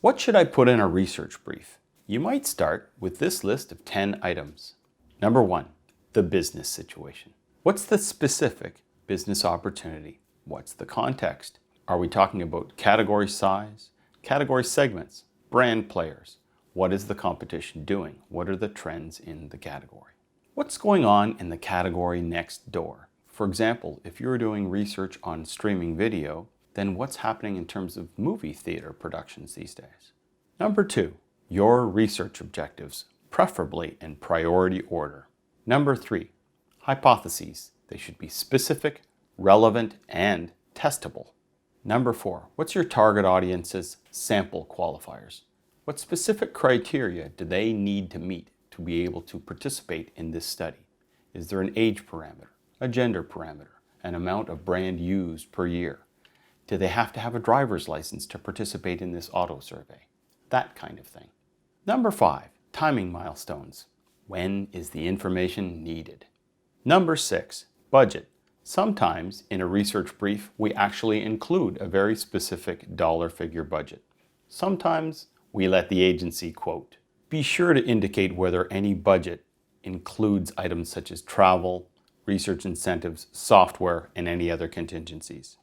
What should I put in a research brief? You might start with this list of 10 items. Number 1, the business situation. What's the specific business opportunity? What's the context? Are we talking about category size, category segments, brand players? What is the competition doing? What are the trends in the category? What's going on in the category next door? For example, if you're doing research on streaming video, then what's happening in terms of movie theater productions these days? Number 2, your research objectives, preferably in priority order. Number 3, hypotheses. They should be specific, relevant, and testable. Number 4, what's your target audience's sample qualifiers? What specific criteria do they need to meet to be able to participate in this study? Is there an age parameter, a gender parameter, an amount of brand used per year? Do they have to have a driver's license to participate in this auto survey? That kind of thing. Number 5, timing milestones. When is the information needed? Number 6, budget. Sometimes in a research brief, we actually include a very specific dollar figure budget. Sometimes we let the agency quote. Be sure to indicate whether any budget includes items such as travel, research incentives, software, and any other contingencies.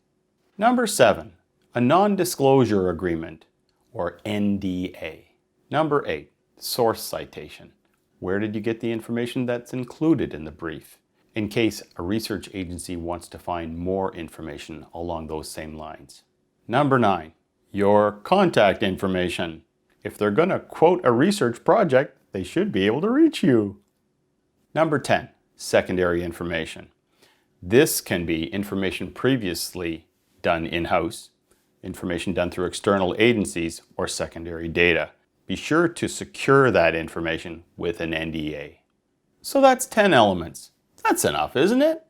Number 7, a non-disclosure agreement, or NDA. Number 8, source citation. Where did you get the information that's included in the brief, in case a research agency wants to find more information along those same lines? Number 9, your contact information. If they're going to quote a research project, they should be able to reach you. Number 10, secondary information. This can be information previously done in-house, information done through external agencies, or secondary data. Be sure to secure that information with an NDA. So that's 10 elements. That's enough, isn't it?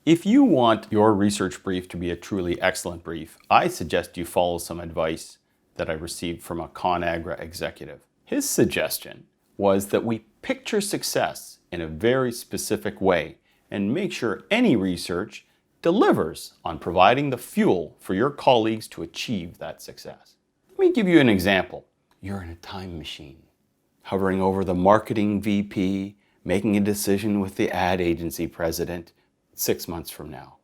If you want your research brief to be a truly excellent brief, I suggest you follow some advice that I received from a ConAgra executive. His suggestion was that we picture success in a very specific way and make sure any research delivers on providing the fuel for your colleagues to achieve that success. Let me give you an example. You're in a time machine, hovering over the marketing VP, making a decision with the ad agency president 6 months from now.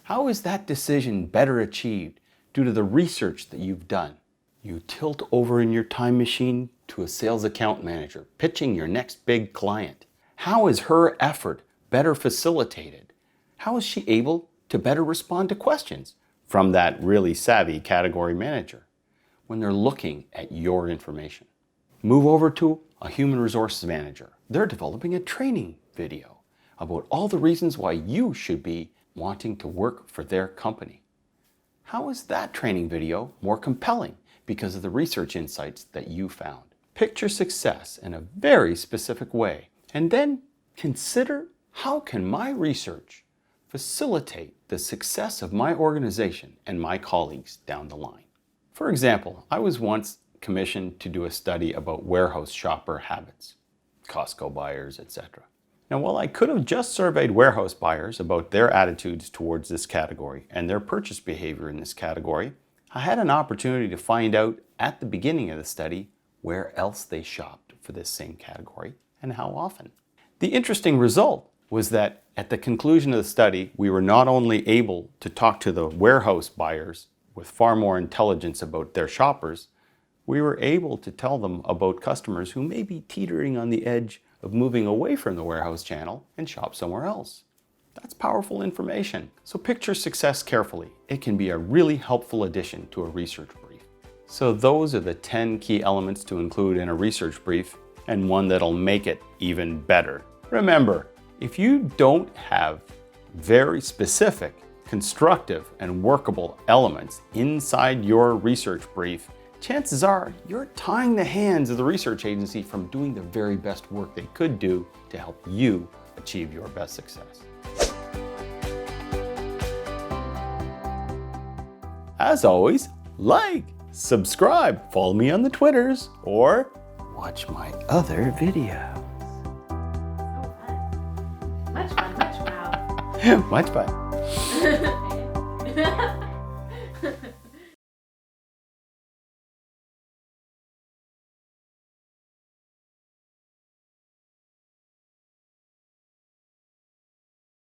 How is that decision better achieved due to the research that you've done? You tilt over in your time machine to a sales account manager, pitching your next big client. How is her effort better facilitated? How is she able to better respond to questions from that really savvy category manager when they're looking at your information? Move over to a human resources manager. They're developing a training video about all the reasons why you should be wanting to work for their company. How is that training video more compelling because of the research insights that you found? Picture success in a very specific way, and then consider, how can my research facilitate the success of my organization and my colleagues down the line? For example, I was once commissioned to do a study about warehouse shopper habits, Costco buyers, etc. Now, while I could have just surveyed warehouse buyers about their attitudes towards this category and their purchase behavior in this category, I had an opportunity to find out at the beginning of the study where else they shopped for this same category and how often. The interesting result was that at the conclusion of the study, we were not only able to talk to the warehouse buyers with far more intelligence about their shoppers, we were able to tell them about customers who may be teetering on the edge of moving away from the warehouse channel and shop somewhere else. That's powerful information. So picture success carefully. It can be a really helpful addition to a research brief. So those are the 10 key elements to include in a research brief, and one that'll make it even better. Remember, if you don't have very specific, constructive, and workable elements inside your research brief, chances are you're tying the hands of the research agency from doing the very best work they could do to help you achieve your best success. As always, like, subscribe, follow me on the Twitters, or watch my other videos. Much fun, much wow. Much fun.